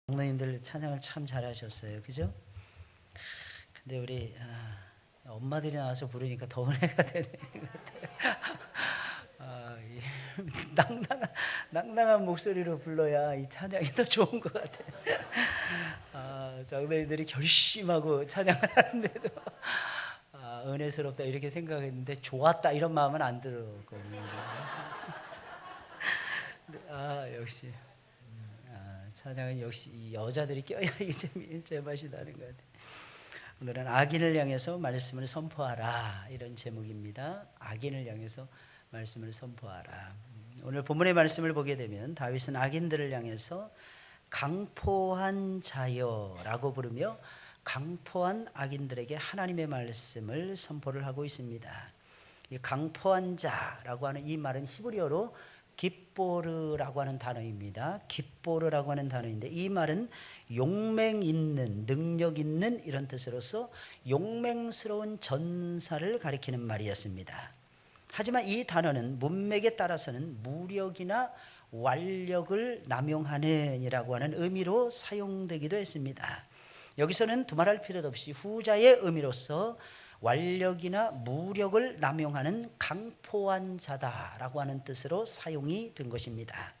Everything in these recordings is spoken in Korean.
장로님들 찬양을 참 잘하셨어요, 그죠? 근데 우리 엄마들이 나와서 부르니까 더 은혜가 되는 것 같아요. 낭낭한 목소리로 불러야 이 찬양이 더 좋은 것 같아요. 장로님들이 결심하고 찬양을 하는데도 은혜스럽다 이렇게 생각했는데 좋았다 이런 마음은 안 들었거든요. 역시 찬양은 역시 이 여자들이 껴야 이게 제맛이 나는 것 같아요. 오늘은 악인을 향해서 말씀을 선포하라 이런 제목입니다. 악인을 향해서 말씀을 선포하라. 오늘 본문의 말씀을 보게 되면 다윗은 악인들을 향해서 강포한 자여라고 부르며 강포한 악인들에게 하나님의 말씀을 선포를 하고 있습니다. 이 강포한 자라고 하는 이 말은 히브리어로 깃보르라고 하는 단어입니다. 깃보르라고 하는 단어인데 이 말은 용맹 있는, 능력 있는 이런 뜻으로서 용맹스러운 전사를 가리키는 말이었습니다. 하지만 이 단어는 문맥에 따라서는 무력이나 완력을 남용하는 이라고 하는 의미로 사용되기도 했습니다. 여기서는 두말할 필요도 없이 후자의 의미로서 완력이나 무력을 남용하는 강포한 자다라고 하는 뜻으로 사용이 된 것입니다.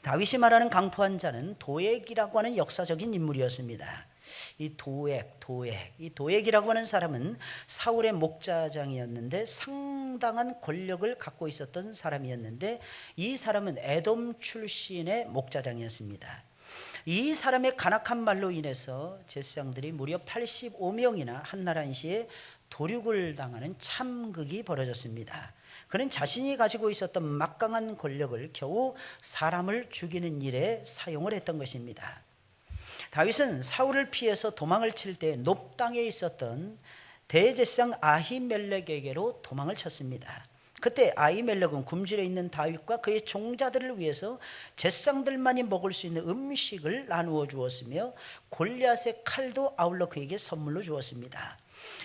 다윗이 말하는 강포한 자는 도액이라고 하는 역사적인 인물이었습니다. 이 도액이라고 하는 사람은 사울의 목자장이었는데 상당한 권력을 갖고 있었던 사람이었는데 이 사람은 에돔 출신의 목자장이었습니다. 이 사람의 간악한 말로 인해서 제사장들이 무려 85명이나 한날 한시에 도륙을 당하는 참극이 벌어졌습니다. 그는 자신이 가지고 있었던 막강한 권력을 겨우 사람을 죽이는 일에 사용을 했던 것입니다. 다윗은 사울을 피해서 도망을 칠 때 높당에 있었던 대제사장 아히멜렉에게로 도망을 쳤습니다. 그때 아히멜렉은 굶주려 있는 다윗과 그의 종자들을 위해서 제사장들만이 먹을 수 있는 음식을 나누어 주었으며 골리앗의 칼도 아울러 그에게 선물로 주었습니다.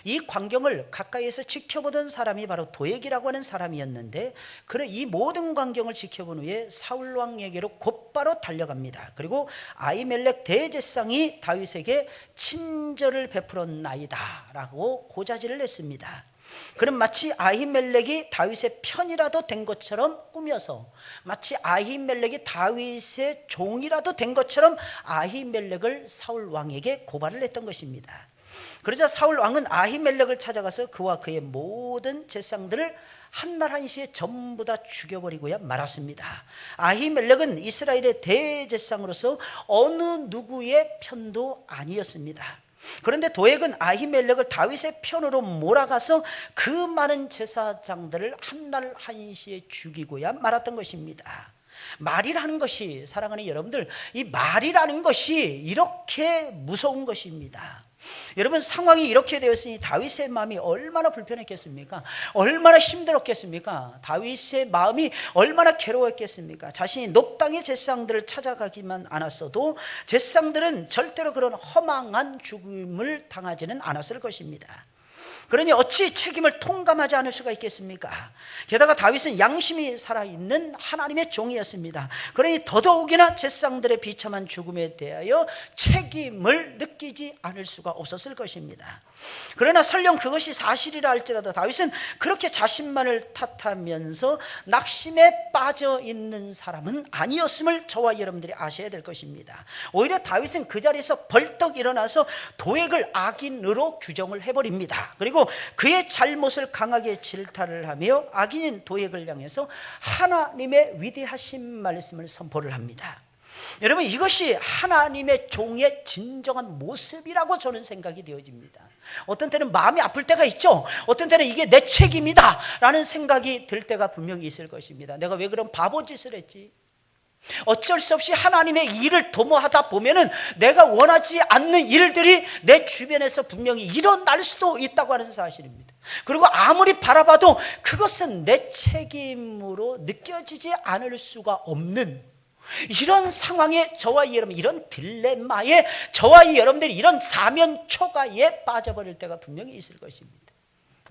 이 광경을 가까이에서 지켜보던 사람이 바로 도액이라고 하는 사람이었는데 그는 이 모든 광경을 지켜본 후에 사울 왕에게로 곧바로 달려갑니다. 그리고 아히멜렉 대제사장이 다윗에게 친절을 베풀었나이다 라고 고자질을 했습니다. 그는 마치 아히멜렉이 다윗의 편이라도 된 것처럼 꾸며서 마치 아히멜렉이 다윗의 종이라도 된 것처럼 아히멜렉을 사울 왕에게 고발을 했던 것입니다. 그러자 사울 왕은 아히멜렉을 찾아가서 그와 그의 모든 제사장들을 한날 한시에 전부 다 죽여버리고야 말았습니다. 아히멜렉은 이스라엘의 대제사장으로서 어느 누구의 편도 아니었습니다. 그런데 도액은 아히멜렉을 다윗의 편으로 몰아가서 그 많은 제사장들을 한날 한시에 죽이고야 말았던 것입니다. 말이라는 것이, 사랑하는 여러분들, 이 말이라는 것이 이렇게 무서운 것입니다. 여러분, 상황이 이렇게 되었으니 다윗의 마음이 얼마나 불편했겠습니까? 얼마나 힘들었겠습니까? 다윗의 마음이 얼마나 괴로웠겠습니까? 자신이 높당의 제사장들을 찾아가기만 않았어도 제사장들은 절대로 그런 허망한 죽음을 당하지는 않았을 것입니다. 그러니 어찌 책임을 통감하지 않을 수가 있겠습니까? 게다가 다윗은 양심이 살아있는 하나님의 종이었습니다. 그러니 더더욱이나 제사장들의 비참한 죽음에 대하여 책임을 느끼지 않을 수가 없었을 것입니다. 그러나 설령 그것이 사실이라 할지라도 다윗은 그렇게 자신만을 탓하면서 낙심에 빠져 있는 사람은 아니었음을 저와 여러분들이 아셔야 될 것입니다. 오히려 다윗은 그 자리에서 벌떡 일어나서 도액을 악인으로 규정을 해버립니다. 그리고 그의 잘못을 강하게 질타를 하며 악인인 도액을 향해서 하나님의 위대하신 말씀을 선포를 합니다. 여러분, 이것이 하나님의 종의 진정한 모습이라고 저는 생각이 되어집니다. 어떤 때는 마음이 아플 때가 있죠. 어떤 때는 이게 내 책임이다 라는 생각이 들 때가 분명히 있을 것입니다. 내가 왜 그런 바보짓을 했지? 어쩔 수 없이 하나님의 일을 도모하다 보면은 내가 원하지 않는 일들이 내 주변에서 분명히 일어날 수도 있다고 하는 사실입니다. 그리고 아무리 바라봐도 그것은 내 책임으로 느껴지지 않을 수가 없는 이런 상황에 저와 여러분, 이런 딜레마에 저와 여러분들이 이런 사면초가에 빠져버릴 때가 분명히 있을 것입니다.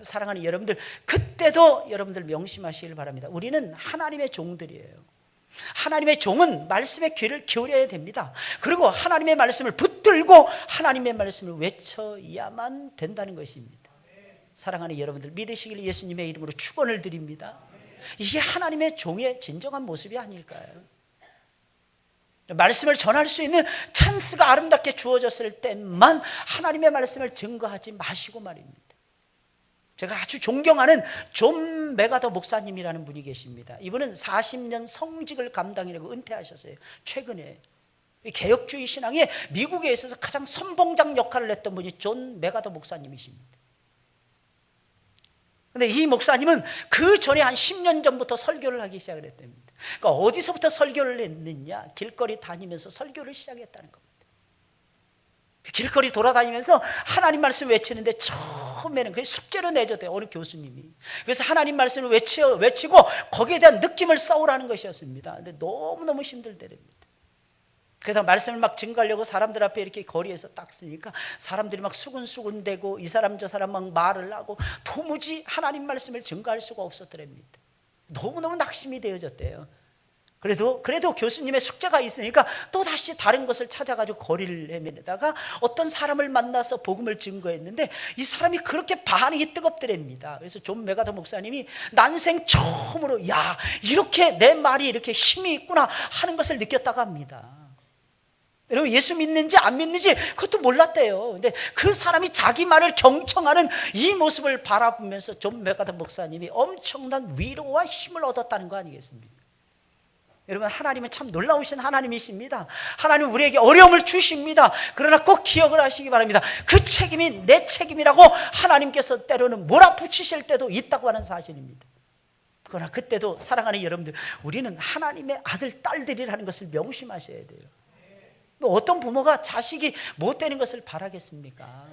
사랑하는 여러분들, 그때도 여러분들 명심하시길 바랍니다. 우리는 하나님의 종들이에요. 하나님의 종은 말씀의 귀를 기울여야 됩니다. 그리고 하나님의 말씀을 붙들고 하나님의 말씀을 외쳐야만 된다는 것입니다. 사랑하는 여러분들, 믿으시길 예수님의 이름으로 축원을 드립니다. 이게 하나님의 종의 진정한 모습이 아닐까요? 말씀을 전할 수 있는 찬스가 아름답게 주어졌을 때만 하나님의 말씀을 증거하지 마시고 말입니다. 제가 아주 존경하는 존 메가더 목사님이라는 분이 계십니다. 이분은 40년 성직을 감당해내고 은퇴하셨어요. 최근에. 개혁주의 신앙에 미국에 있어서 가장 선봉장 역할을 했던 분이 존 메가더 목사님이십니다. 근데 이 목사님은 그 전에 한 10년 전부터 설교를 하기 시작을 했답니다. 그러니까 어디서부터 설교를 했느냐? 길거리 다니면서 설교를 시작했다는 겁니다. 길거리 돌아다니면서 하나님 말씀 외치는데 처음에는 그게 숙제로 내줬대요. 어느 교수님이. 그래서 하나님 말씀을 외치고 거기에 대한 느낌을 쌓으라는 것이었습니다. 근데 너무너무 힘들대랍니다. 그래서 말씀을 막 증거하려고 사람들 앞에 이렇게 거리에서 딱 쓰니까 사람들이 막 수근수근대고 이 사람 저 사람 막 말을 하고 도무지 하나님 말씀을 증거할 수가 없었더랍니다. 너무너무 낙심이 되어졌대요. 그래도 교수님의 숙제가 있으니까 또 다시 다른 것을 찾아가지고 거리를 헤매다가 어떤 사람을 만나서 복음을 증거했는데 이 사람이 그렇게 반응이 뜨겁더랍니다. 그래서 존 메가더 목사님이 난생 처음으로 야, 이렇게 내 말이 이렇게 힘이 있구나 하는 것을 느꼈다고 합니다. 여러분, 예수 믿는지 안 믿는지 그것도 몰랐대요. 근데 그 사람이 자기 말을 경청하는 이 모습을 바라보면서 존 메가더 목사님이 엄청난 위로와 힘을 얻었다는 거 아니겠습니까? 여러분, 하나님은 참 놀라우신 하나님이십니다. 하나님은 우리에게 어려움을 주십니다. 그러나 꼭 기억을 하시기 바랍니다. 그 책임이 내 책임이라고 하나님께서 때로는 몰아붙이실 때도 있다고 하는 사실입니다. 그러나 그때도 사랑하는 여러분들, 우리는 하나님의 아들, 딸들이라는 것을 명심하셔야 돼요. 어떤 부모가 자식이 못되는 것을 바라겠습니까?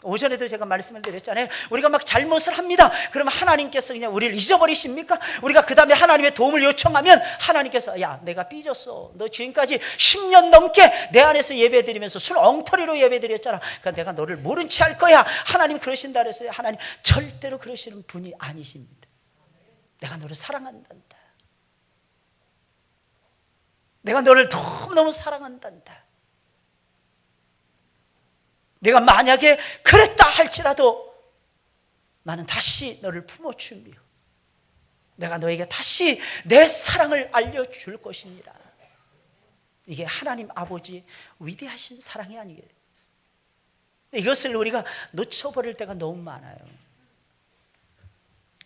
오전에도 제가 말씀을 드렸잖아요. 우리가 막 잘못을 합니다. 그러면 하나님께서 그냥 우리를 잊어버리십니까? 우리가 그 다음에 하나님의 도움을 요청하면 하나님께서 야, 내가 삐졌어. 너 지금까지 10년 넘게 내 안에서 예배드리면서 술 엉터리로 예배드렸잖아. 그러니까 내가 너를 모른 채 할 거야. 하나님 그러신다 그랬어요. 하나님 절대로 그러시는 분이 아니십니다. 내가 너를 사랑한단다. 내가 너를 너무너무 사랑한단다. 내가 만약에 그랬다 할지라도 나는 다시 너를 품어주며 내가 너에게 다시 내 사랑을 알려줄 것이니라. 이게 하나님 아버지 위대하신 사랑이 아니겠습니까? 이것을 우리가 놓쳐버릴 때가 너무 많아요.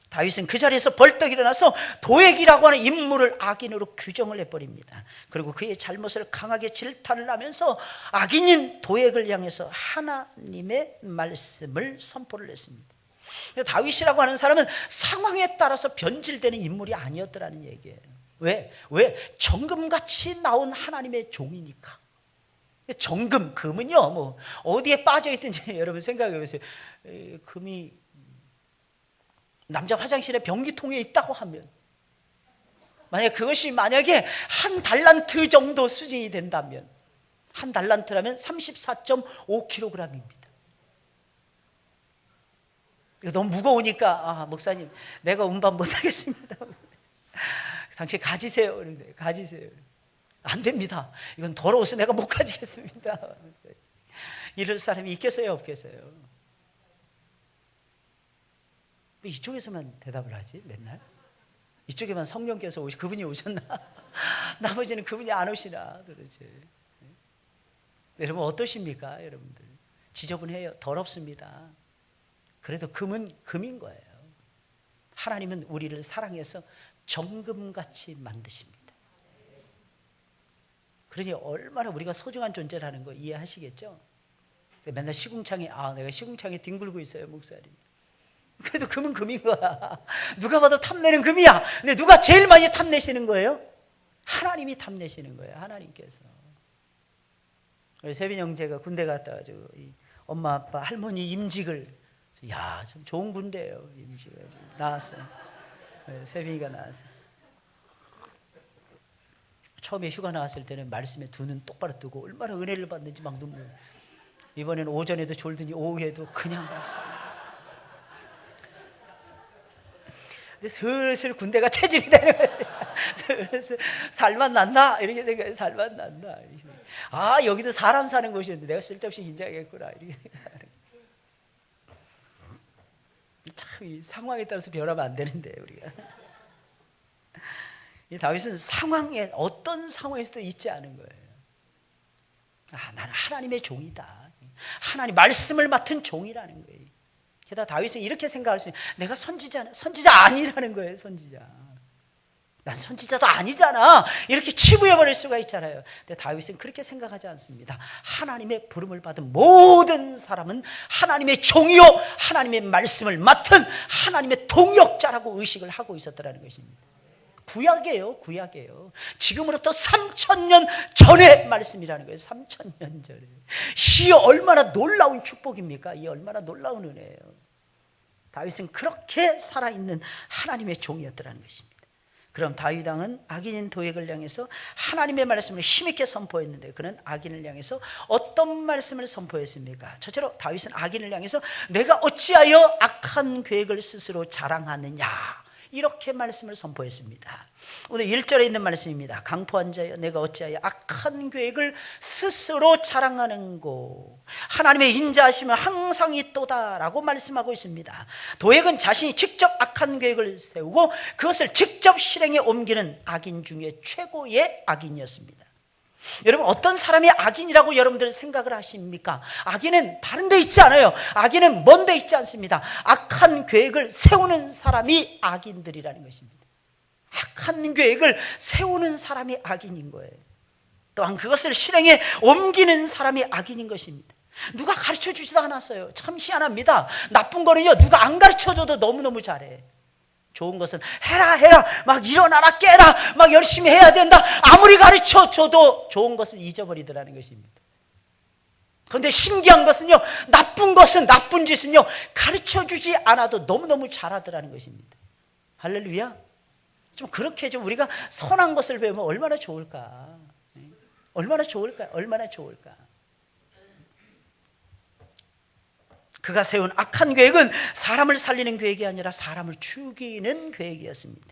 다윗은 그 자리에서 벌떡 일어나서 도액이라고 하는 인물을 악인으로 규정을 해버립니다. 그리고 그의 잘못을 강하게 질타를 하면서 악인인 도액을 향해서 하나님의 말씀을 선포를 했습니다. 다윗이라고 하는 사람은 상황에 따라서 변질되는 인물이 아니었더라는 얘기예요. 왜? 정금같이 나온 하나님의 종이니까. 정금, 금은요, 뭐 어디에 빠져있든지 여러분 생각해 보세요. 금이 남자 화장실에 변기통에 있다고 하면 그것이 만약에 한 달란트 정도 수준이 된다면 한 달란트라면 34.5kg입니다. 이거 너무 무거우니까 목사님 내가 운반 못하겠습니다. 당신 가지세요. 그런데 가지세요. 안 됩니다. 이건 더러워서 내가 못 가지겠습니다. 이럴 사람이 있겠어요, 없겠어요? 이쪽에서만 대답을 하지 맨날? 이쪽에만 성령께서 그분이 오셨나? 나머지는 그분이 안 오시나 도대체? 여러분 어떠십니까? 여러분들 지저분해요? 더럽습니다. 그래도 금은 금인 거예요. 하나님은 우리를 사랑해서 정금같이 만드십니다. 그러니 얼마나 우리가 소중한 존재라는 거 이해하시겠죠? 맨날 시궁창에 내가 시궁창에 뒹굴고 있어요, 목사님. 그래도 금은 금인 거야. 누가 봐도 탐내는 금이야. 근데 누가 제일 많이 탐내시는 거예요? 하나님이 탐내시는 거예요. 하나님께서. 세빈 형제가 군대 갔다 가지고 엄마 아빠 할머니 임직을 참 좋은 군대예요. 임직을 나왔어요. 세빈이가 나왔어요. 처음에 휴가 나왔을 때는 말씀에 두 눈 똑바로 뜨고 얼마나 은혜를 받는지 막 눈물. 이번에는 오전에도 졸더니 오후에도 그냥 말했잖아요. 근데 슬슬 군대가 체질이 되는 거예요. 그래서 살만 났나? 이렇게 생각해. 살만 났나? 아, 여기도 사람 사는 곳이었는데 내가 쓸데없이 긴장했구나. 이렇게 생각하는. 참, 이 상황에 따라서 변하면 안 되는데 우리가. 이 다윗은 상황에 어떤 상황에서도 잊지 않은 거예요. 아, 나는 하나님의 종이다. 하나님 말씀을 맡은 종이라는 거예요. 게다가 다윗은 이렇게 생각할 수 있어요. 내가 선지자 아니라는 거예요. 선지자. 난 선지자도 아니잖아. 이렇게 치부해버릴 수가 있잖아요. 근데 다윗은 그렇게 생각하지 않습니다. 하나님의 부름을 받은 모든 사람은 하나님의 종이요 하나님의 말씀을 맡은 하나님의 동역자라고 의식을 하고 있었더라는 것입니다. 구약이에요. 구약이에요. 지금으로부터 3000년 전의 말씀이라는 거예요. 3000년 전에. 이 얼마나 놀라운 축복입니까? 이 얼마나 놀라운 은혜예요. 다윗은 그렇게 살아있는 하나님의 종이었더라는 것입니다. 그럼 다윗 왕은 악인인 도액을 향해서 하나님의 말씀을 힘있게 선포했는데 그는 악인을 향해서 어떤 말씀을 선포했습니까? 첫째로 다윗은 악인을 향해서 내가 어찌하여 악한 계획을 스스로 자랑하느냐 이렇게 말씀을 선포했습니다. 오늘 1절에 있는 말씀입니다. 강포한 자여 내가 어찌하여 악한 계획을 스스로 자랑하는고 하나님의 인자하심은 항상 있도다라고 말씀하고 있습니다. 도액은 자신이 직접 악한 계획을 세우고 그것을 직접 실행에 옮기는 악인 중에 최고의 악인이었습니다. 여러분 어떤 사람이 악인이라고 여러분들 생각을 하십니까? 악인은 다른 데 있지 않아요. 악인은 먼 데 있지 않습니다. 악한 계획을 세우는 사람이 악인들이라는 것입니다. 악한 계획을 세우는 사람이 악인인 거예요. 또한 그것을 실행에 옮기는 사람이 악인인 것입니다. 누가 가르쳐 주지도 않았어요. 참 희한합니다. 나쁜 거는요 누가 안 가르쳐 줘도 너무너무 잘해. 좋은 것은 해라 막 일어나라 깨라 막 열심히 해야 된다. 아무리 가르쳐 줘도 좋은 것은 잊어버리더라는 것입니다. 그런데 신기한 것은요 나쁜 것은 나쁜 짓은요 가르쳐 주지 않아도 너무너무 잘하더라는 것입니다. 할렐루야. 좀 그렇게 좀 우리가 선한 것을 배우면 얼마나 좋을까. 얼마나 좋을까. 얼마나 좋을까. 그가 세운 악한 계획은 사람을 살리는 계획이 아니라 사람을 죽이는 계획이었습니다.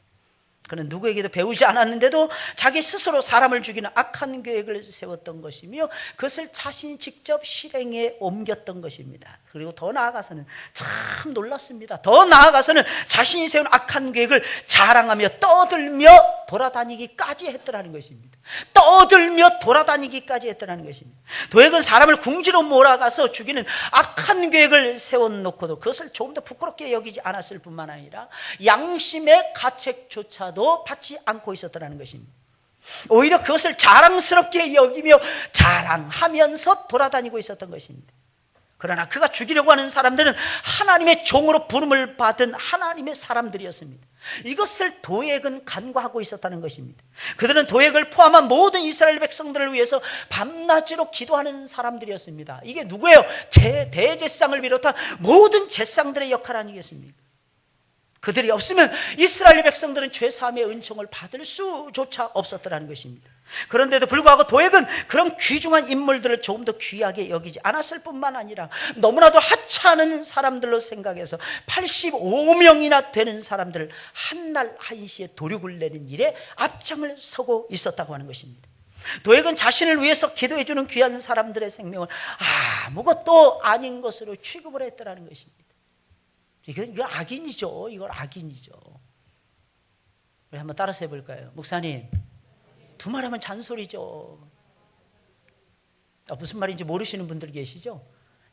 그는 누구에게도 배우지 않았는데도 자기 스스로 사람을 죽이는 악한 계획을 세웠던 것이며 그것을 자신이 직접 실행에 옮겼던 것입니다. 그리고 더 나아가서는 참 놀랐습니다. 더 나아가서는 자신이 세운 악한 계획을 자랑하며 떠들며 돌아다니기까지 했더라는 것입니다. 떠들며 돌아다니기까지 했더라는 것입니다. 도액은 사람을 궁지로 몰아가서 죽이는 악한 계획을 세워놓고도 그것을 조금 더 부끄럽게 여기지 않았을 뿐만 아니라 양심의 가책조차도 받지 않고 있었더라는 것입니다. 오히려 그것을 자랑스럽게 여기며 자랑하면서 돌아다니고 있었던 것입니다. 그러나 그가 죽이려고 하는 사람들은 하나님의 종으로 부름을 받은 하나님의 사람들이었습니다. 이것을 도액은 간과하고 있었다는 것입니다. 그들은 도액을 포함한 모든 이스라엘 백성들을 위해서 밤낮으로 기도하는 사람들이었습니다. 이게 누구예요? 대제사장을 비롯한 모든 제사장들의 역할 아니겠습니까? 그들이 없으면 이스라엘 백성들은 죄사함의 은총을 받을 수조차 없었더라는 것입니다. 그런데도 불구하고 도액은 그런 귀중한 인물들을 조금 더 귀하게 여기지 않았을 뿐만 아니라 너무나도 하찮은 사람들로 생각해서 85명이나 되는 사람들을 한날 한시에 도륙을 내는 일에 앞장을 서고 있었다고 하는 것입니다. 도액은 자신을 위해서 기도해주는 귀한 사람들의 생명을 아무것도 아닌 것으로 취급을 했더라는 것입니다. 이건 악인이죠. 이건 악인이죠. 우리 한번 따라서 해볼까요? 목사님, 두 말하면 잔소리죠. 무슨 말인지 모르시는 분들 계시죠?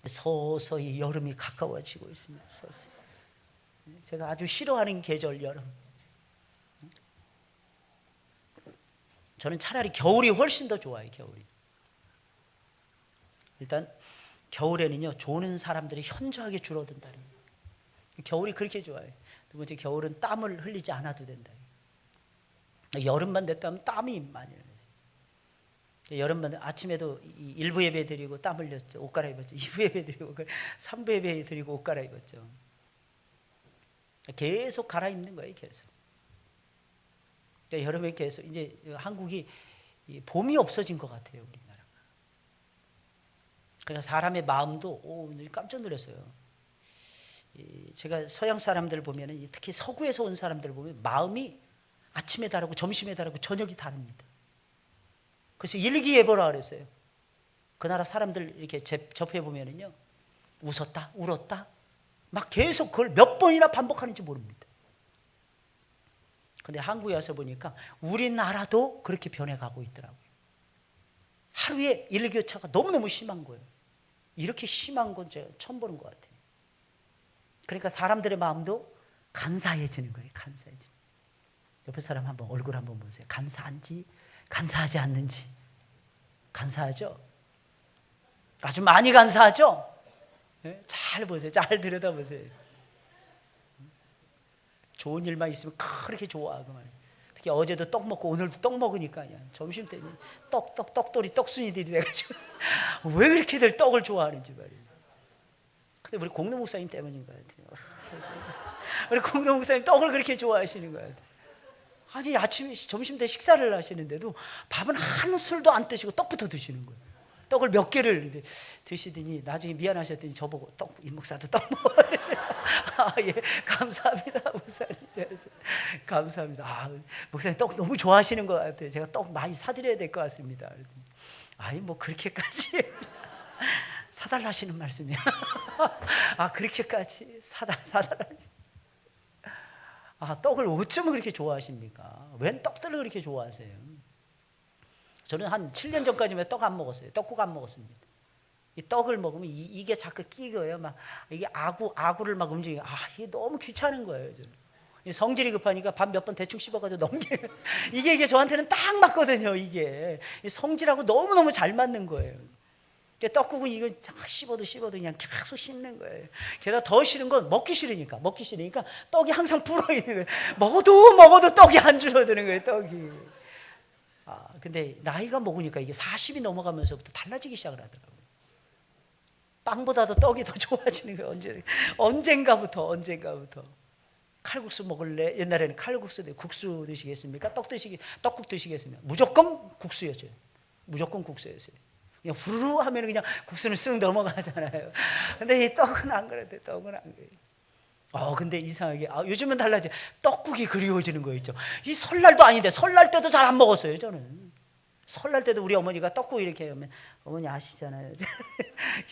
서서히 여름이 가까워지고 있습니다. 서서히. 제가 아주 싫어하는 계절 여름. 저는 차라리 겨울이 훨씬 더 좋아요. 겨울이. 일단 겨울에는요 조는 사람들이 현저하게 줄어든다는 거예요. 겨울이 그렇게 좋아요. 두 번째, 겨울은 땀을 흘리지 않아도 된다. 여름만 됐다면 땀이 많이 흘려요. 여름만 아침에도 1부 예배 드리고 땀 흘렸죠. 옷 갈아입었죠. 2부 예배 드리고 3부 예배 드리고 옷 갈아입었죠. 계속 갈아입는 거예요. 계속. 여름에 계속 이제 한국이 봄이 없어진 것 같아요. 우리나라가. 그래서 사람의 마음도 깜짝 놀랐어요. 제가 서양 사람들 보면 특히 서구에서 온 사람들 보면 마음이 아침에 다르고 점심에 다르고 저녁이 다릅니다. 그래서 일기예보라 그랬어요. 그 나라 사람들 이렇게 접해 보면은요, 웃었다, 울었다, 막 계속 그걸 몇 번이나 반복하는지 모릅니다. 근데 한국에 와서 보니까 우리나라도 그렇게 변해가고 있더라고요. 하루에 일교차가 너무너무 심한 거예요. 이렇게 심한 건 제가 처음 보는 것 같아요. 그러니까 사람들의 마음도 간사해지는 거예요. 간사해지는. 옆에 사람 한번 얼굴 한번 보세요. 간사한지 간사하지 않는지. 간사하죠? 아주 많이 간사하죠? 네? 잘 보세요. 잘 들여다보세요. 좋은 일만 있으면 그렇게 좋아하고 말이에요. 특히 어제도 떡 먹고 오늘도 떡 먹으니까 점심 때 떡돌이 떡순이들이 돼가지고 왜 그렇게들 떡을 좋아하는지 말이에요. 근데 우리 공동 목사님 때문인 것 같아요. 우리 공동 목사님 떡을 그렇게 좋아하시는 것 같아요. 아니 아침 점심 때 식사를 하시는데도 밥은 한 술도 안 드시고 떡부터 드시는 거예요. 떡을 몇 개를 드시더니 나중에 미안하셨더니 저보고 이 목사도 떡 먹어야 되세요. 아, 예, 감사합니다 목사님. 감사합니다. 아, 목사님 떡 너무 좋아하시는 것 같아요. 제가 떡 많이 사드려야 될 것 같습니다. 아니 뭐 그렇게까지 사달라시는 말씀이야. 아 그렇게까지 사달라시. 아 떡을 어쩌면 그렇게 좋아하십니까? 웬 떡들을 그렇게 좋아하세요? 저는 한 7년 전까지만 떡 안 먹었어요. 떡국 안 먹었습니다. 이 떡을 먹으면 이게 자꾸 끼고요. 막 이게 아구를 막 움직이고 이게 너무 귀찮은 거예요. 저는. 성질이 급하니까 밥 몇 번 대충 씹어가지고 넘겨요. 이게 저한테는 딱 맞거든요. 이게 성질하고 너무너무 잘 맞는 거예요. 떡국은 이거 씹어도 그냥 계속 씹는 거예요. 게다가 더 싫은 건 먹기 싫으니까 떡이 항상 불어있는 거예요. 먹어도 떡이 안 줄어드는 거예요. 떡이. 근데 나이가 먹으니까 이게 40이 넘어가면서부터 달라지기 시작을 하더라고요. 빵보다도 떡이 더 좋아지는 거예요. 언젠가부터. 칼국수 먹을래? 옛날에는 국수 드시겠습니까? 떡국 드시겠습니까? 무조건 국수였어요. 그냥 후루루 하면 그냥 국수는 쓱 넘어가잖아요. 근데 이 떡은 안 그래요. 근데 이상하게 요즘은 달라져. 떡국이 그리워지는 거 있죠. 이 설날도 아닌데 설날 때도 잘 안 먹었어요. 저는 설날 때도 우리 어머니가 떡국 이렇게 하면 어머니 아시잖아요.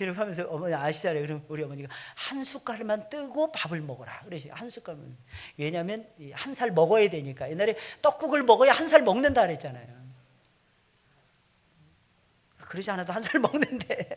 이렇게 하면서 어머니 아시잖아요. 그럼 우리 어머니가 한 숟갈만 뜨고 밥을 먹어라. 그러시 한 숟갈만. 왜냐하면 한 살 먹어야 되니까. 옛날에 떡국을 먹어야 한 살 먹는다 그랬잖아요. 그러지 않아도 한 살 먹는데.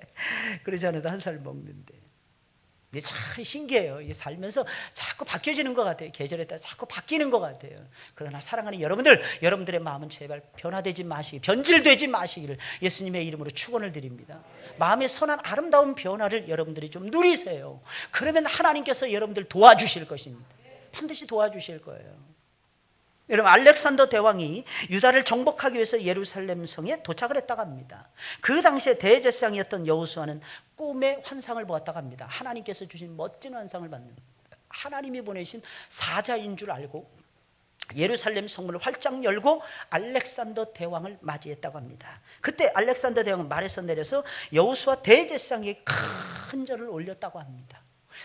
이게 참 신기해요. 이게 살면서 자꾸 바뀌어지는 것 같아요. 계절에 따라 자꾸 바뀌는 것 같아요. 그러나 사랑하는 여러분들의 마음은 제발 변질되지 마시기를 예수님의 이름으로 축원을 드립니다. 마음의 선한 아름다운 변화를 여러분들이 좀 누리세요. 그러면 하나님께서 여러분들 도와주실 것입니다. 반드시 도와주실 거예요. 여러분 알렉산더 대왕이 유다를 정복하기 위해서 예루살렘 성에 도착을 했다고 합니다. 그 당시에 대제사장이었던 여호수아는 꿈의 환상을 보았다고 합니다. 하나님께서 주신 멋진 환상을 받는 하나님이 보내신 사자인 줄 알고 예루살렘 성문을 활짝 열고 알렉산더 대왕을 맞이했다고 합니다. 그때 알렉산더 대왕은 말에서 내려서 여호수아 대제사장에게 큰 절을 올렸다고 합니다.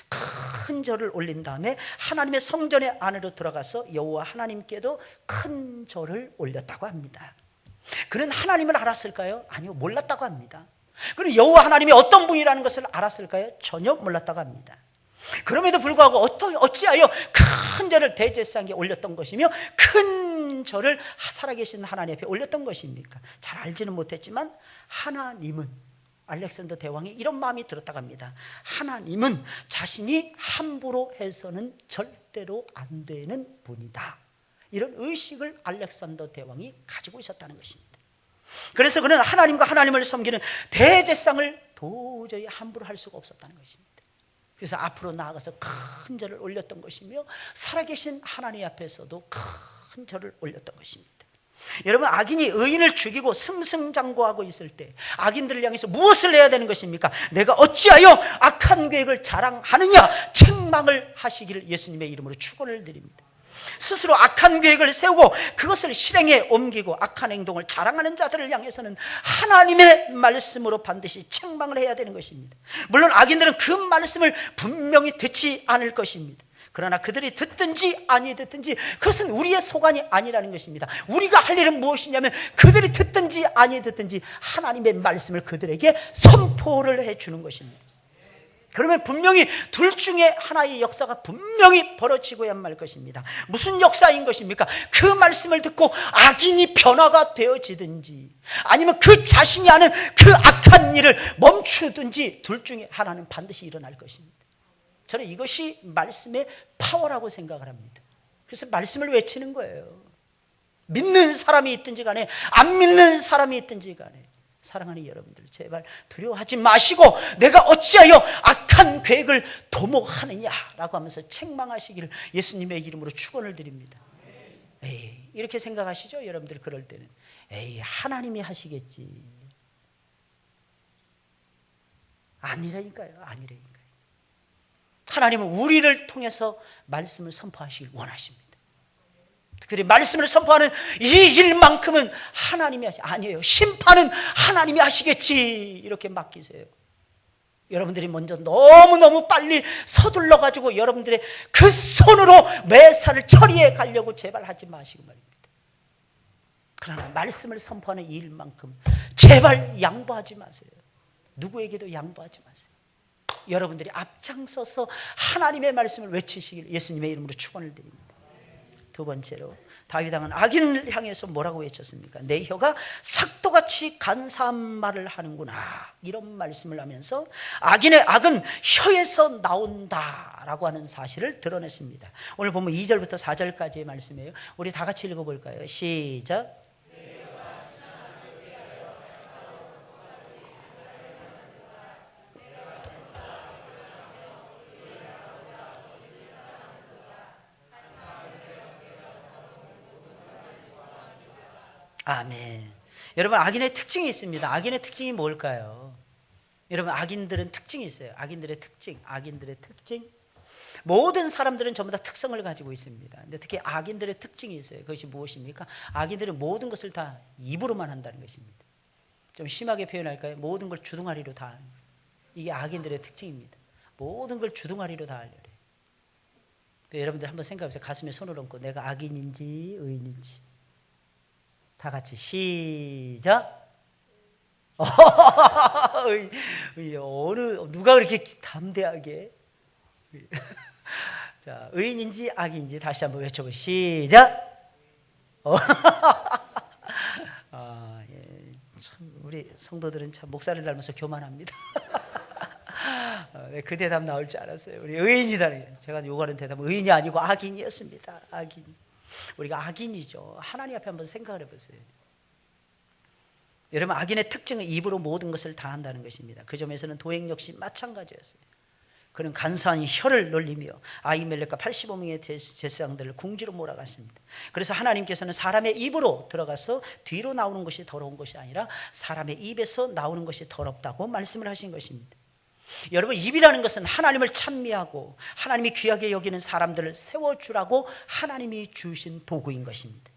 큰 절을 올린 다음에 하나님의 성전의 안으로 들어가서 여호와 하나님께도 큰 절을 올렸다고 합니다. 그는 하나님을 알았을까요? 아니요, 몰랐다고 합니다. 그리고 여호와 하나님이 어떤 분이라는 것을 알았을까요? 전혀 몰랐다고 합니다. 그럼에도 불구하고 어찌하여 큰 절을 대제사장에게 올렸던 것이며 큰 절을 살아계신 하나님 앞에 올렸던 것입니까? 잘 알지는 못했지만 하나님은 알렉산더 대왕이 이런 마음이 들었다고 합니다. 하나님은 자신이 함부로 해서는 절대로 안 되는 분이다. 이런 의식을 알렉산더 대왕이 가지고 있었다는 것입니다. 그래서 그는 하나님과 하나님을 섬기는 대제사장을 도저히 함부로 할 수가 없었다는 것입니다. 그래서 앞으로 나아가서 큰 절을 올렸던 것이며 살아계신 하나님 앞에서도 큰 절을 올렸던 것입니다. 여러분 악인이 의인을 죽이고 승승장구하고 있을 때 악인들을 향해서 무엇을 해야 되는 것입니까? 내가 어찌하여 악한 계획을 자랑하느냐 책망을 하시기를 예수님의 이름으로 축원을 드립니다. 스스로 악한 계획을 세우고 그것을 실행에 옮기고 악한 행동을 자랑하는 자들을 향해서는 하나님의 말씀으로 반드시 책망을 해야 되는 것입니다. 물론 악인들은 그 말씀을 분명히 듣지 않을 것입니다. 그러나 그들이 듣든지 아니 듣든지 그것은 우리의 소관이 아니라는 것입니다. 우리가 할 일은 무엇이냐면 그들이 듣든지 아니 듣든지 하나님의 말씀을 그들에게 선포를 해주는 것입니다. 그러면 분명히 둘 중에 하나의 역사가 분명히 벌어지고야 말 것입니다. 무슨 역사인 것입니까? 그 말씀을 듣고 악인이 변화가 되어지든지 아니면 그 자신이 하는 그 악한 일을 멈추든지 둘 중에 하나는 반드시 일어날 것입니다. 저는 이것이 말씀의 파워라고 생각을 합니다. 그래서 말씀을 외치는 거예요. 믿는 사람이 있든지 간에 안 믿는 사람이 있든지 간에 사랑하는 여러분들, 제발 두려워하지 마시고 내가 어찌하여 악한 계획을 도모하느냐라고 하면서 책망하시기를 예수님의 이름으로 축원을 드립니다. 에이, 이렇게 생각하시죠? 여러분들 그럴 때는 에이, 하나님이 하시겠지. 아니라니까요. 아니라니까요. 하나님은 우리를 통해서 말씀을 선포하시길 원하십니다. 특별히 말씀을 선포하는 이 일만큼은 하나님이 아니에요. 심판은 하나님이 하시겠지. 이렇게 맡기세요. 여러분들이 먼저 너무너무 빨리 서둘러 가지고 여러분들의 그 손으로 매사를 처리해 가려고 제발 하지 마시고 말입니다. 그러나 말씀을 선포하는 이 일만큼 제발 양보하지 마세요. 누구에게도 양보하지 마세요. 여러분들이 앞장서서 하나님의 말씀을 외치시길 예수님의 이름으로 축원을 드립니다. 두 번째로 다윗 왕은 악인을 향해서 뭐라고 외쳤습니까? 내 혀가 삭도같이 간사한 말을 하는구나, 이런 말씀을 하면서 악인의 악은 혀에서 나온다라고 하는 사실을 드러냈습니다. 오늘 보면 2절부터 4절까지의 말씀이에요. 우리 다 같이 읽어볼까요? 시작. 아멘. 여러분, 악인의 특징이 있습니다. 악인의 특징이 뭘까요? 여러분, 악인들은 특징이 있어요. 악인들의 특징. 모든 사람들은 전부 다 특성을 가지고 있습니다. 근데 특히 악인들의 특징이 있어요. 그것이 무엇입니까? 악인들은 모든 것을 다 입으로만 한다는 것입니다. 좀 심하게 표현할까요? 모든 걸 주둥아리로 다 하는 거예요. 이게 악인들의 특징입니다. 모든 걸 주둥아리로 다 하려고 해요. 여러분들 한번 생각해보세요. 가슴에 손을 얹고 내가 악인인지 의인인지 다 같이 시작. 누가 그렇게 담대하게 자, 의인인지 악인지 다시 한번 외쳐보세요. 시작. 예, 참 우리 성도들은 참 목사를 닮아서 교만합니다. 그 대답 나올 줄 알았어요. 우리 의인이다. 제가 요구하는 대답은 의인이 아니고 악인이었습니다. 악인. 우리가 악인이죠. 하나님 앞에 한번 생각을 해보세요. 여러분, 악인의 특징은 입으로 모든 것을 다 한다는 것입니다. 그 점에서는 도액 역시 마찬가지였어요. 그는 간사한 혀를 놀리며 아히멜렉과 85명의 제사장들을 궁지로 몰아갔습니다. 그래서 하나님께서는 사람의 입으로 들어가서 뒤로 나오는 것이 더러운 것이 아니라 사람의 입에서 나오는 것이 더럽다고 말씀을 하신 것입니다. 여러분, 입이라는 것은 하나님을 찬미하고 하나님이 귀하게 여기는 사람들을 세워주라고 하나님이 주신 도구인 것입니다.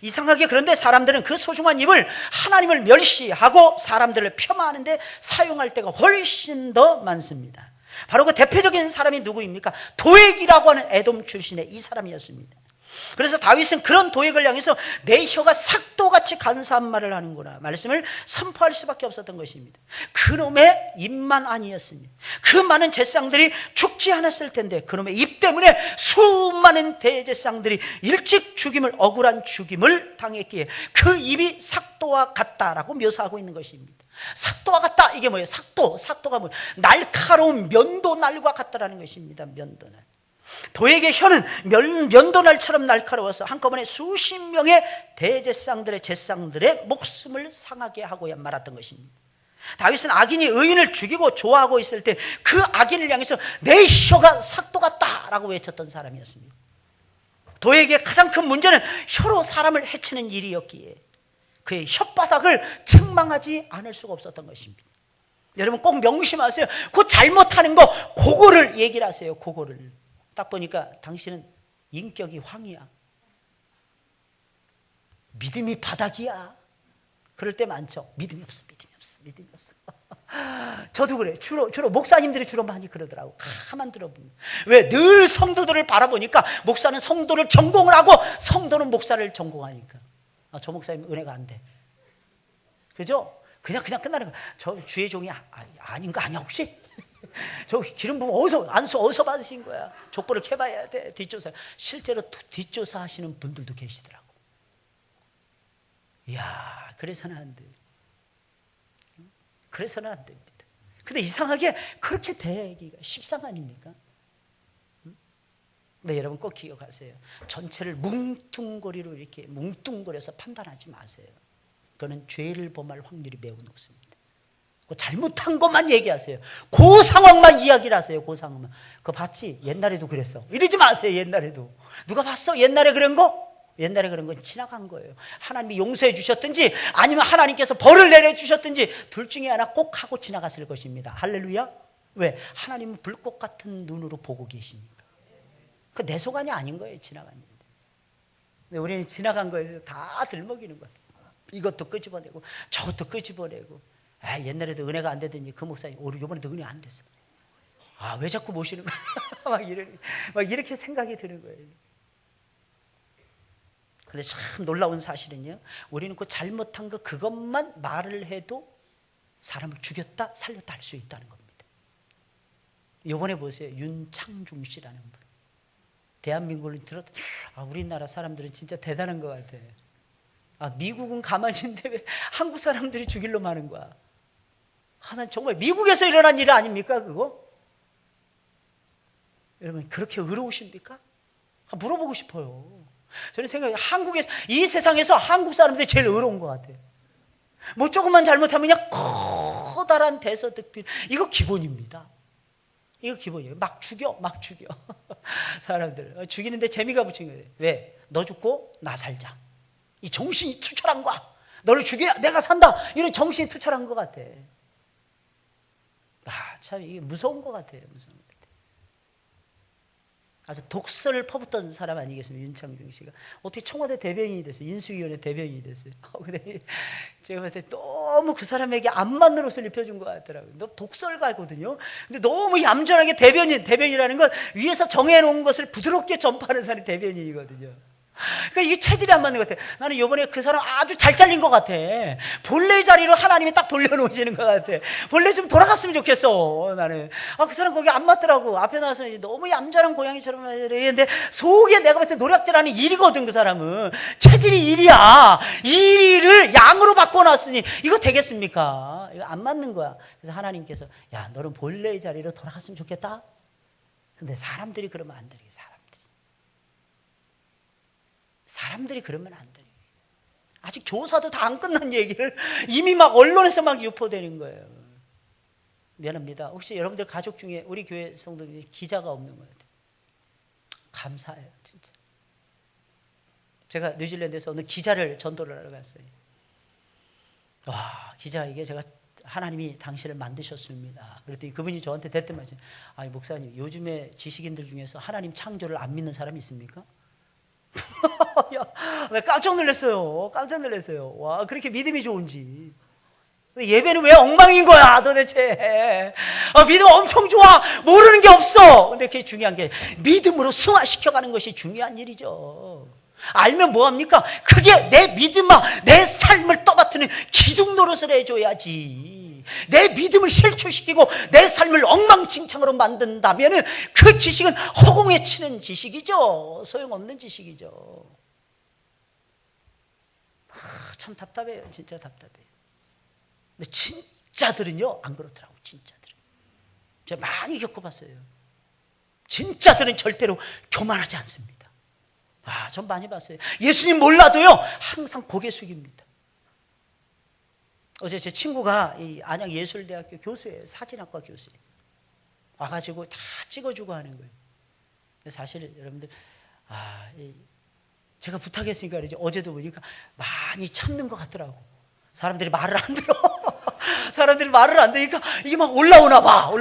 이상하게 그런데 사람들은 그 소중한 입을 하나님을 멸시하고 사람들을 폄하하는데 사용할 때가 훨씬 더 많습니다. 바로 그 대표적인 사람이 누구입니까? 도액이라고 하는 에돔 출신의 이 사람이었습니다. 그래서 다윗은 그런 도액을 향해서 내 혀가 삭도같이 간사한 말을 하는구나 말씀을 선포할 수밖에 없었던 것입니다. 그놈의 입만 아니었습니다. 그 많은 제사장들이 죽지 않았을 텐데 그놈의 입 때문에 수많은 대제사장들이 일찍 억울한 죽임을 당했기에 그 입이 삭도와 같다라고 묘사하고 있는 것입니다. 삭도와 같다, 이게 뭐예요? 삭도가 뭐예요? 날카로운 면도날과 같다라는 것입니다. 면도날. 도액의 혀는 면도날처럼 날카로워서 한꺼번에 수십 명의 대제사장들의 제사장들의 목숨을 상하게 하고야 말았던 것입니다. 다윗은 악인이 의인을 죽이고 좋아하고 있을 때 그 악인을 향해서 내 혀가 삭도 같다라고 외쳤던 사람이었습니다. 도액의 가장 큰 문제는 혀로 사람을 해치는 일이었기에 그의 혓바닥을 책망하지 않을 수가 없었던 것입니다. 여러분, 꼭 명심하세요. 그 잘못하는 거 그거를 얘기를 하세요. 그거를. 딱 보니까 당신은 인격이 황이야. 믿음이 바닥이야. 그럴 때 많죠. 믿음이 없어. 저도 그래. 주로 목사님들이 주로 많이 그러더라고. 가만 들어보면. 왜? 늘 성도들을 바라보니까 목사는 성도를 전공을 하고 성도는 목사를 전공하니까. 저 목사님 은혜가 안 돼. 그죠? 그냥 끝나는 거야. 저 주의 종이 아닌 거 아니야 혹시? 저 기름 부음 어디서 받으신 거야? 족보를 캐봐야 돼. 뒷조사. 실제로 뒷조사 하시는 분들도 계시더라고. 이야, 그래서는 안 돼. 그래서는 안 됩니다. 근데 이상하게 그렇게 되기가 십상 아닙니까? 네, 여러분 꼭 기억하세요. 전체를 뭉뚱거리로 이렇게 뭉뚱거려서 판단하지 마세요. 그거는 죄를 범할 확률이 매우 높습니다. 잘못한 것만 얘기하세요. 그 상황만 이야기를 하세요. 그 상황만. 그거 봤지? 옛날에도 그랬어. 이러지 마세요. 옛날에도. 누가 봤어? 옛날에 그런 거? 옛날에 그런 건 지나간 거예요. 하나님이 용서해 주셨든지 아니면 하나님께서 벌을 내려주셨든지 둘 중에 하나 꼭 하고 지나갔을 것입니다. 할렐루야. 왜? 하나님은 불꽃 같은 눈으로 보고 계시니까. 그 내 소관이 아닌 거예요. 지나간 일. 근데 우리는 지나간 거에서 다 들먹이는 거예요. 이것도 끄집어내고 저것도 끄집어내고. 옛날에도 은혜가 안 되더니 그 목사님 이번에도 은혜 안 됐어. 왜 자꾸 모시는 거야? 막 이렇게 생각이 드는 거예요. 근데 참 놀라운 사실은요, 우리는 그 잘못한 거 그것만 말을 해도 사람을 죽였다 살렸다 할 수 있다는 겁니다. 이번에 보세요. 윤창중 씨라는 분. 대한민국을 들었다. 우리나라 사람들은 진짜 대단한 것 같아. 미국은 가만히 있는데 왜 한국 사람들이 죽일로 마는 거야? 난 정말 미국에서 일어난 일 아닙니까 그거? 여러분 그렇게 의로우십니까? 물어보고 싶어요. 저는 생각해요. 한국에서, 이 세상에서 한국 사람들이 제일 의로운 것 같아요. 뭐 조금만 잘못하면 그냥 커다란 대서특필. 이거 기본입니다. 이거 기본이에요. 막 죽여. 사람들. 죽이는데 재미가 붙인 거예요. 왜? 너 죽고 나 살자. 이 정신이 투철한 거야. 너를 죽여야 내가 산다. 이런 정신이 투철한 것 같아. 참 이게 무서운 것 같아요. 무서운 것 같아요. 아주 독설을 퍼붓던 사람 아니겠습니까? 윤창중 씨가. 어떻게 청와대 대변인이 됐어요? 인수위원회 대변인이 됐어요. 근데 제가 봤을 때 너무 그 사람에게 안 맞는 옷을 입혀준 것 같더라고요. 너무 독설가거든요. 근데 너무 얌전하게 대변이라는 건 위에서 정해놓은 것을 부드럽게 전파하는 사람이 대변인이거든요. 그러니까 이게 체질이 안 맞는 것 같아. 나는 이번에 그 사람 아주 잘 잘린 것 같아. 본래의 자리로 하나님이 딱 돌려놓으시는 것 같아. 본래 좀 돌아갔으면 좋겠어. 나는 그 사람 거기 안 맞더라고. 앞에 나와서 이제 너무 얌전한 고양이처럼 이랬는데 속에 내가 봤을 때 노략질하는 일이거든. 그 사람은 체질이 일이야. 일을 양으로 바꿔놨으니 이거 되겠습니까? 이거 안 맞는 거야. 그래서 하나님께서 야 너는 본래의 자리로 돌아갔으면 좋겠다. 근데 사람들이 그러면 안 되게 사람들이 그러면 안 돼요. 아직 조사도 다 안 끝난 얘기를 이미 막 언론에서 막 유포되는 거예요. 미안합니다. 혹시 여러분들 가족 중에 우리 교회 성도들이 기자가 없는 것 같아요. 감사해요, 진짜. 제가 뉴질랜드에서 오늘 기자를 전도를 하러 갔어요. 기자에게 제가 하나님이 당신을 만드셨습니다. 그랬더니 그분이 저한테 대뜸 하시죠. 목사님, 요즘에 지식인들 중에서 하나님 창조를 안 믿는 사람이 있습니까? 왜 깜짝 놀랐어요. 와, 그렇게 믿음이 좋은지. 예배는 왜 엉망인 거야, 도대체. 믿음 엄청 좋아. 모르는 게 없어. 근데 그게 중요한 게 믿음으로 승화시켜가는 것이 중요한 일이죠. 알면 뭐합니까? 그게 내 믿음과 내 삶을 떠받드는 기둥 노릇을 해줘야지. 내 믿음을 실추시키고 내 삶을 엉망진창으로 만든다면 그 지식은 허공에 치는 지식이죠. 소용없는 지식이죠. 참 답답해요. 진짜 답답해요. 근데 진짜들은요 안 그렇더라고. 진짜들은 제가 많이 겪어봤어요. 진짜들은 절대로 교만하지 않습니다. 전 많이 봤어요. 예수님 몰라도요 항상 고개 숙입니다. 어제 제 친구가 이 안양예술대학교 교수예요. 사진학과 교수예요. 와가지고 다 찍어주고 하는 거예요. 사실 여러분들 제가 부탁했으니까 그러지 어제도 보니까 많이 참는 것 같더라고. 사람들이 말을 안 들어. 사람들이 말을 안 들으니까 이게 막 올라오나 봐.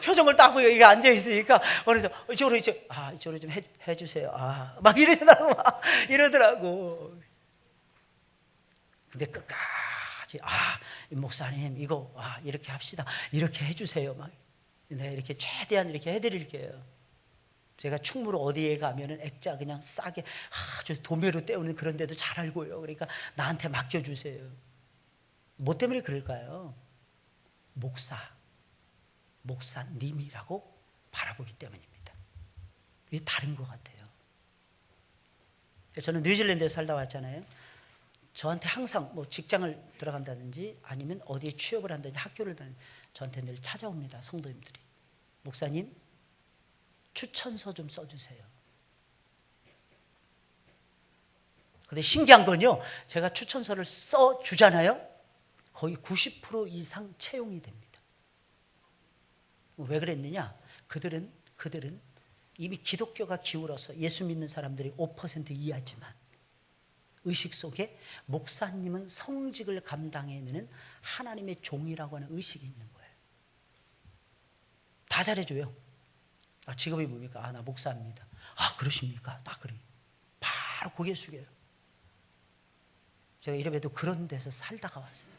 표정을 딱 보고 이게 앉아 있으니까 그래서 이쪽으로 좀 해주세요. 막 이러더라고. 근데 끝까지 목사님 이거 이렇게 합시다. 이렇게 해주세요. 막 내가 이렇게 최대한 이렇게 해드릴게요. 제가 충무로 어디에 가면은 액자 그냥 싸게 아주 도매로 때우는 그런 데도 잘 알고요. 그러니까 나한테 맡겨주세요. 뭐 때문에 그럴까요? 목사님이라고 바라보기 때문입니다. 이게 다른 것 같아요. 저는 뉴질랜드에 살다 왔잖아요. 저한테 항상 뭐 직장을 들어간다든지 아니면 어디에 취업을 한다든지 학교를 다니든지 저한테 늘 찾아옵니다. 성도님들이. 목사님 추천서 좀 써주세요. 근데 신기한 건요, 제가 추천서를 써주잖아요. 거의 90% 이상 채용이 됩니다. 왜 그랬느냐? 그들은 이미 기독교가 기울어서 예수 믿는 사람들이 5% 이하지만 의식 속에 목사님은 성직을 감당해내는 하나님의 종이라고 하는 의식이 있는 거예요. 다 잘해줘요. 직업이 뭡니까? 나 목사입니다. 그러십니까? 딱 그래요. 바로 고개 숙여요. 제가 이래봬도 그런 데서 살다가 왔어요.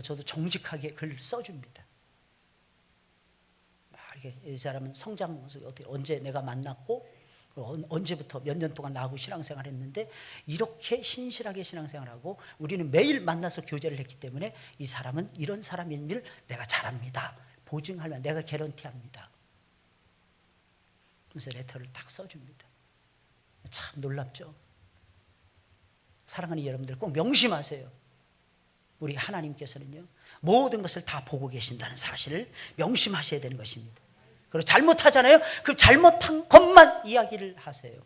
저도 정직하게 글을 써줍니다. 이 사람은 성장 어떻게 언제 내가 만났고 언제부터 몇 년 동안 나하고 신앙생활했는데 이렇게 신실하게 신앙생활하고 우리는 매일 만나서 교제를 했기 때문에 이 사람은 이런 사람인 줄 내가 잘 압니다. 보증하면 내가 개런티합니다. 그래서 레터를 딱 써줍니다. 참 놀랍죠? 사랑하는 여러분들 꼭 명심하세요. 우리 하나님께서는요 모든 것을 다 보고 계신다는 사실을 명심하셔야 되는 것입니다. 그리고 잘못하잖아요. 그 잘못한 것만 이야기를 하세요.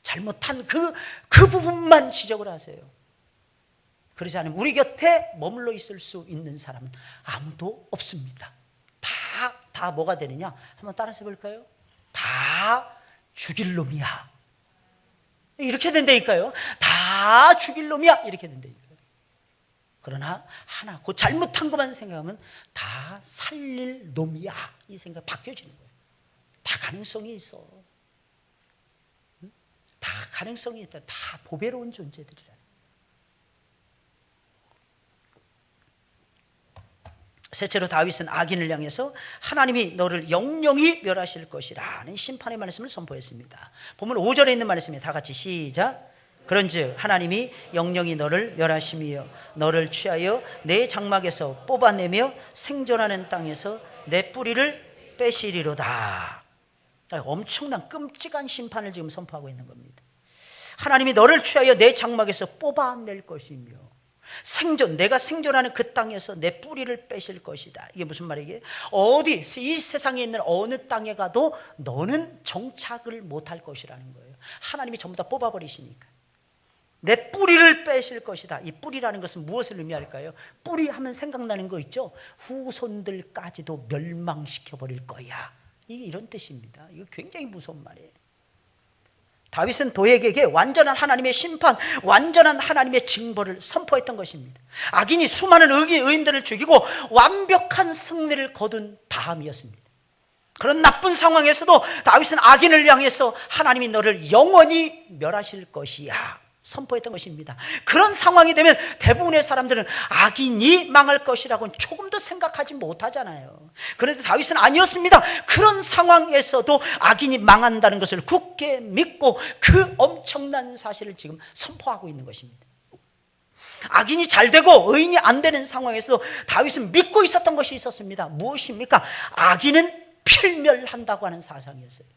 잘못한 그 부분만 지적을 하세요. 그러지 않으면 우리 곁에 머물러 있을 수 있는 사람은 아무도 없습니다. 다 뭐가 되느냐? 한번 따라서 볼까요? 다 죽일 놈이야. 이렇게 된다니까요. 다 죽일 놈이야. 이렇게 된다니까요. 그러나 하나 그 잘못한 것만 생각하면 다 살릴 놈이야. 이 생각 바뀌어지는 거예요. 다 가능성이 있어. 다 가능성이 있다. 다 보배로운 존재들이라. 셋째로 다윗은 악인을 향해서 하나님이 너를 영영히 멸하실 것이라는 심판의 말씀을 선포했습니다. 보면 5절에 있는 말씀입니다. 다 같이 시작. 그런즉 하나님이 영영히 너를 멸하심이여 너를 취하여 내 장막에서 뽑아내며 생존하는 땅에서 내 뿌리를 빼시리로다. 엄청난 끔찍한 심판을 지금 선포하고 있는 겁니다. 하나님이 너를 취하여 내 장막에서 뽑아낼 것이며 내가 생존하는 그 땅에서 내 뿌리를 빼실 것이다. 이게 무슨 말이에요? 이 세상에 있는 어느 땅에 가도 너는 정착을 못할 것이라는 거예요. 하나님이 전부 다 뽑아버리시니까. 내 뿌리를 빼실 것이다. 이 뿌리라는 것은 무엇을 의미할까요? 뿌리 하면 생각나는 거 있죠? 후손들까지도 멸망시켜버릴 거야. 이게 이런 뜻입니다. 이거 굉장히 무서운 말이에요. 다윗은 도액에게 완전한 하나님의 심판, 완전한 하나님의 징벌을 선포했던 것입니다. 악인이 수많은 의인들을 죽이고 완벽한 승리를 거둔 다음이었습니다. 그런 나쁜 상황에서도 다윗은 악인을 향해서 하나님이 너를 영원히 멸하실 것이야 선포했던 것입니다. 그런 상황이 되면 대부분의 사람들은 악인이 망할 것이라고는 조금도 생각하지 못하잖아요. 그런데 다윗은 아니었습니다. 그런 상황에서도 악인이 망한다는 것을 굳게 믿고 그 엄청난 사실을 지금 선포하고 있는 것입니다. 악인이 잘 되고 의인이 안 되는 상황에서도 다윗은 믿고 있었던 것이 있었습니다. 무엇입니까? 악인은 필멸한다고 하는 사상이었어요.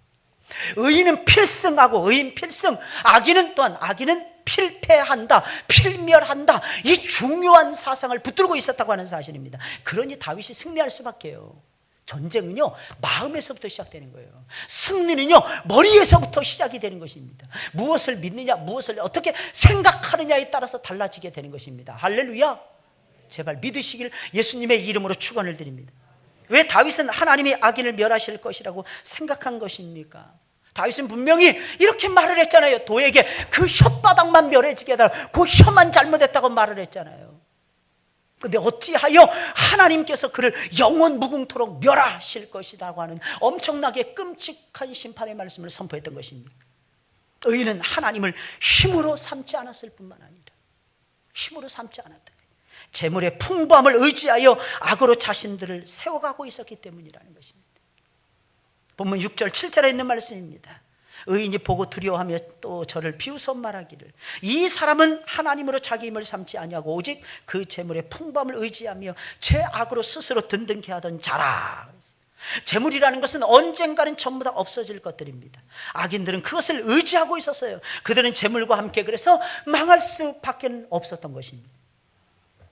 의인은 필승하고 의인 필승, 악인은 필패한다, 필멸한다. 이 중요한 사상을 붙들고 있었다고 하는 사실입니다. 그러니 다윗이 승리할 수밖에요. 전쟁은요 마음에서부터 시작되는 거예요. 승리는요 머리에서부터 시작이 되는 것입니다. 무엇을 믿느냐, 무엇을 어떻게 생각하느냐에 따라서 달라지게 되는 것입니다. 할렐루야. 제발 믿으시길 예수님의 이름으로 축원을 드립니다. 왜 다윗은 하나님이 악인을 멸하실 것이라고 생각한 것입니까? 다윗은 분명히 이렇게 말을 했잖아요. 도에게 그 혓바닥만 멸해지게 해달라, 그 혀만 잘못했다고 말을 했잖아요. 그런데 어찌하여 하나님께서 그를 영원 무궁토록 멸하실 것이라고 하는 엄청나게 끔찍한 심판의 말씀을 선포했던 것입니까? 의인은 하나님을 힘으로 삼지 않았을 뿐만 아니라 힘으로 삼지 않았다. 재물의 풍부함을 의지하여 악으로 자신들을 세워가고 있었기 때문이라는 것입니다. 본문 6절 7절에 있는 말씀입니다. 의인이 보고 두려워하며 또 저를 비웃어 말하기를 이 사람은 하나님으로 자기 힘을 삼지 아니하고 오직 그 재물의 풍부함을 의지하며 제 악으로 스스로 든든케 하던 자라. 재물이라는 것은 언젠가는 전부 다 없어질 것들입니다. 악인들은 그것을 의지하고 있었어요. 그들은 재물과 함께 그래서 망할 수밖에 없었던 것입니다.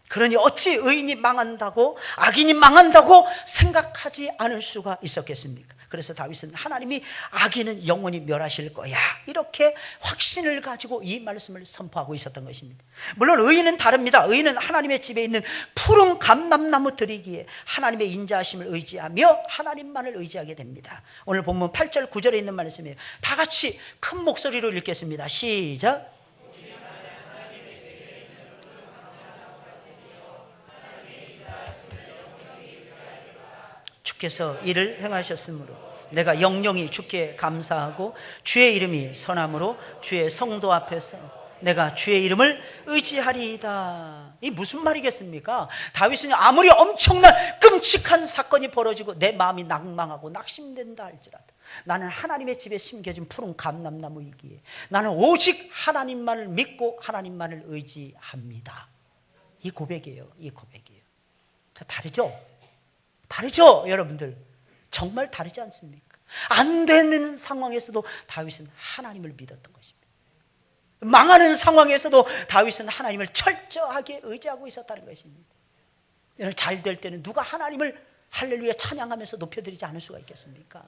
그러니 어찌 의인이 망한다고 악인이 망한다고 생각하지 않을 수가 있었겠습니까? 그래서 다윗은 하나님이 악인은 영원히 멸하실 거야 이렇게 확신을 가지고 이 말씀을 선포하고 있었던 것입니다. 물론 의인은 다릅니다. 의인은 하나님의 집에 있는 푸른 감람나무 들이기에 하나님의 인자하심을 의지하며 하나님만을 의지하게 됩니다. 오늘 본문 8절 9절에 있는 말씀이에요. 다 같이 큰 목소리로 읽겠습니다. 시작. 주께서 이를 행하셨으므로 내가 영영이 주께 감사하고 주의 이름이 선함으로 주의 성도 앞에서 내가 주의 이름을 의지하리이다. 이 무슨 말이겠습니까? 다윗은 아무리 엄청난 끔찍한 사건이 벌어지고 내 마음이 낭망하고 낙심된다 할지라도 나는 하나님의 집에 심겨진 푸른 감람나무이기에 나는 오직 하나님만을 믿고 하나님만을 의지합니다. 이 고백이에요. 이 고백이에요. 다르죠, 여러분들? 정말 다르지 않습니까? 안 되는 상황에서도 다윗은 하나님을 믿었던 것입니다. 망하는 상황에서도 다윗은 하나님을 철저하게 의지하고 있었다는 것입니다. 잘 될 때는 누가 하나님을 할렐루야 찬양하면서 높여드리지 않을 수가 있겠습니까?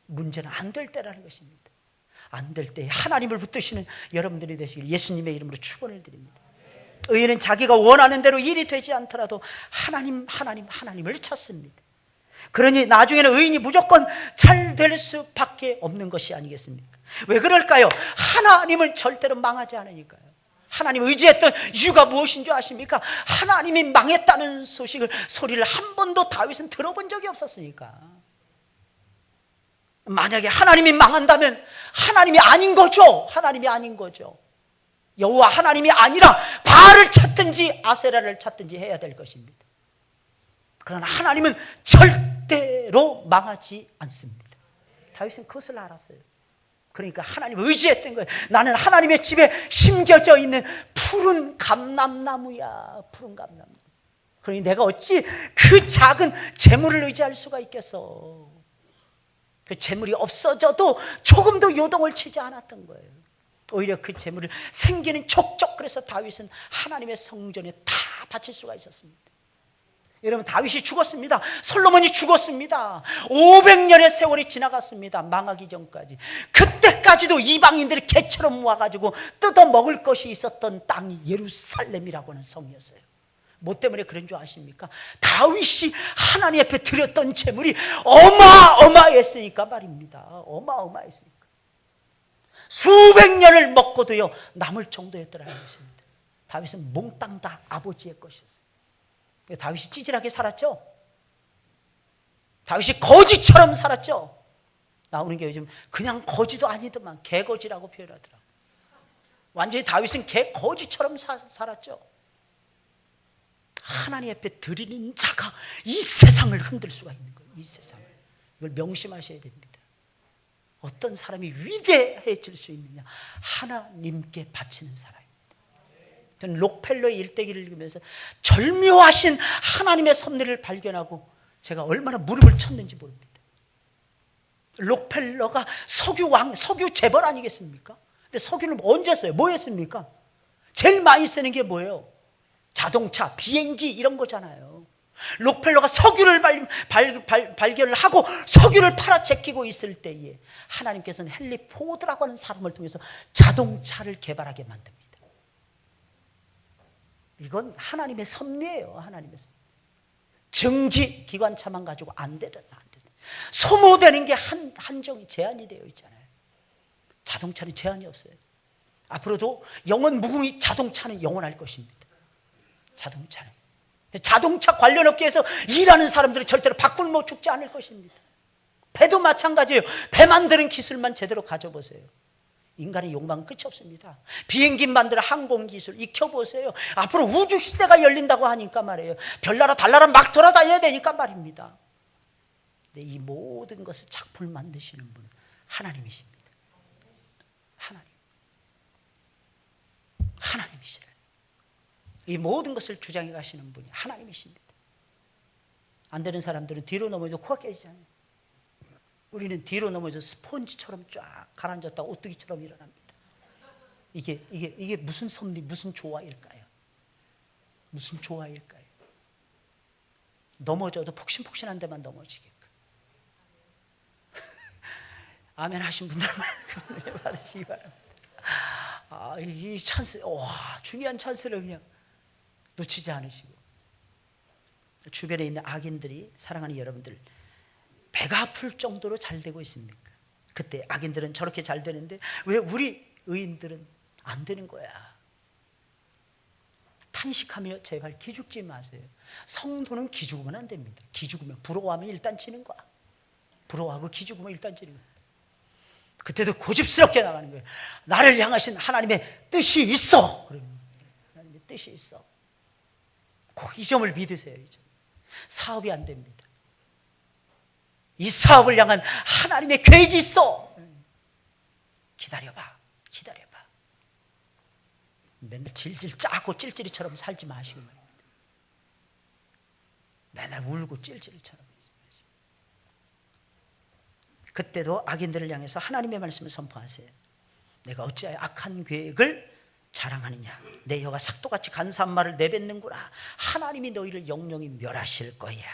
문제는 안 될 때라는 것입니다. 안 될 때 하나님을 붙드시는 여러분들이 되시길 예수님의 이름으로 축원을 드립니다. 의인은 자기가 원하는 대로 일이 되지 않더라도 하나님을 찾습니다. 그러니 나중에는 의인이 무조건 잘 될 수밖에 없는 것이 아니겠습니까? 왜 그럴까요? 하나님은 절대로 망하지 않으니까요. 하나님 의지했던 이유가 무엇인 줄 아십니까? 하나님이 망했다는 소리를 한 번도 다윗은 들어본 적이 없었으니까. 만약에 하나님이 망한다면 하나님이 아닌 거죠. 하나님이 아닌 거죠. 여호와 하나님이 아니라 바알을 찾든지 아세라를 찾든지 해야 될 것입니다. 그러나 하나님은 절대로 망하지 않습니다. 다윗은 그것을 알았어요. 그러니까 하나님을 의지했던 거예요. 나는 하나님의 집에 심겨져 있는 푸른 감람나무야. 푸른 감람나무. 그러니 내가 어찌 그 작은 재물을 의지할 수가 있겠어. 그 재물이 없어져도 조금도 요동을 치지 않았던 거예요. 오히려 그 재물을 생기는 족족 그래서 다윗은 하나님의 성전에 다 바칠 수가 있었습니다. 여러분 다윗이 죽었습니다. 솔로몬이 죽었습니다. 500년의 세월이 지나갔습니다. 망하기 전까지. 그때까지도 이방인들이 개처럼 와가지고 뜯어먹을 것이 있었던 땅이 예루살렘이라고 하는 성이었어요. 뭐 때문에 그런 줄 아십니까? 다윗이 하나님 앞에 드렸던 재물이 어마어마했으니까 말입니다. 어마어마했으니까. 수백 년을 먹고도요 남을 정도였더라는 것입니다. 다윗은 몽땅 다 아버지의 것이었어요. 다윗이 찌질하게 살았죠. 다윗이 거지처럼 살았죠. 나오는 게 요즘 그냥 거지도 아니더만 개거지라고 표현하더라고요. 완전히 다윗은 개거지처럼 살았죠. 하나님 앞에 드리는 자가 이 세상을 흔들 수가 있는 거예요. 이 세상을. 이걸 명심하셔야 됩니다. 어떤 사람이 위대해질 수 있느냐? 하나님께 바치는 사람입니다. 저는 록펠러의 일대기를 읽으면서 절묘하신 하나님의 섭리를 발견하고 제가 얼마나 무릎을 쳤는지 모릅니다. 록펠러가 석유 재벌 아니겠습니까? 근데 석유는 언제 써요? 뭐 했습니까? 제일 많이 쓰는 게 뭐예요? 자동차, 비행기 이런 거잖아요. 록펠러가 석유를 발견을 하고 석유를 팔아 제끼고 있을 때에 하나님께서는 헨리 포드라고 하는 사람을 통해서 자동차를 개발하게 만듭니다. 이건 하나님의 섭리예요. 하나님의 섭리. 정지 기관차만 가지고 안 되든. 소모되는 게 한정이 제한이 되어 있잖아요. 자동차는 제한이 없어요. 앞으로도 영원 무궁히 자동차는 영원할 것입니다. 자동차 관련 업계에서 일하는 사람들은 절대로 밥굶어 죽지 않을 것입니다. 배도 마찬가지예요. 배 만드는 기술만 제대로 가져보세요. 인간의 욕망은 끝이 없습니다. 비행기 만들어 항공기술 익혀보세요. 앞으로 우주시대가 열린다고 하니까 말이에요. 별나라 달나라 막 돌아다녀야 되니까 말입니다. 근데 이 모든 것을 작품을 만드시는 분은 하나님이십니다. 하나님이시라. 이 모든 것을 주장해 가시는 분이 하나님이십니다. 안 되는 사람들은 뒤로 넘어져 코가 깨지잖아요. 우리는 뒤로 넘어져 스폰지처럼 쫙 가라앉았다가 오뚜기처럼 일어납니다. 이게 무슨 섭리, 무슨 조화일까요? 무슨 조화일까요? 넘어져도 폭신폭신한 데만 넘어지게끔. 아멘 하신 분들만 받으시기 바랍니다. 이 찬스, 중요한 찬스를 그냥 놓치지 않으시고. 주변에 있는 악인들이, 사랑하는 여러분들, 배가 아플 정도로 잘 되고 있습니까? 그때 악인들은 저렇게 잘 되는데 왜 우리 의인들은 안 되는 거야? 탄식하며 제발 기죽지 마세요. 성도는 기죽으면 안 됩니다. 기죽으면, 부러워하면 일단 치는 거야. 부러워하고 기죽으면 일단 치는 거야. 그때도 고집스럽게 나가는 거예요. 나를 향하신 하나님의 뜻이 있어. 하나님의 뜻이 있어. 꼭 이 점을 믿으세요. 이 점. 사업이 안 됩니다. 이 사업을 향한 하나님의 계획이 있어. 기다려봐. 맨날 질질 짜고 찔찔이처럼 살지 마시고 말입니다. 맨날 울고 찔찔이처럼. 그때도 악인들을 향해서 하나님의 말씀을 선포하세요. 내가 어찌하여 악한 계획을 자랑하느냐. 내 혀가 삭도같이 간사한 말을 내뱉는구나. 하나님이 너희를 영영히 멸하실 거야.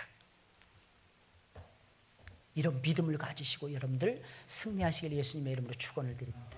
이런 믿음을 가지시고 여러분들 승리하시길 예수님의 이름으로 축원을 드립니다.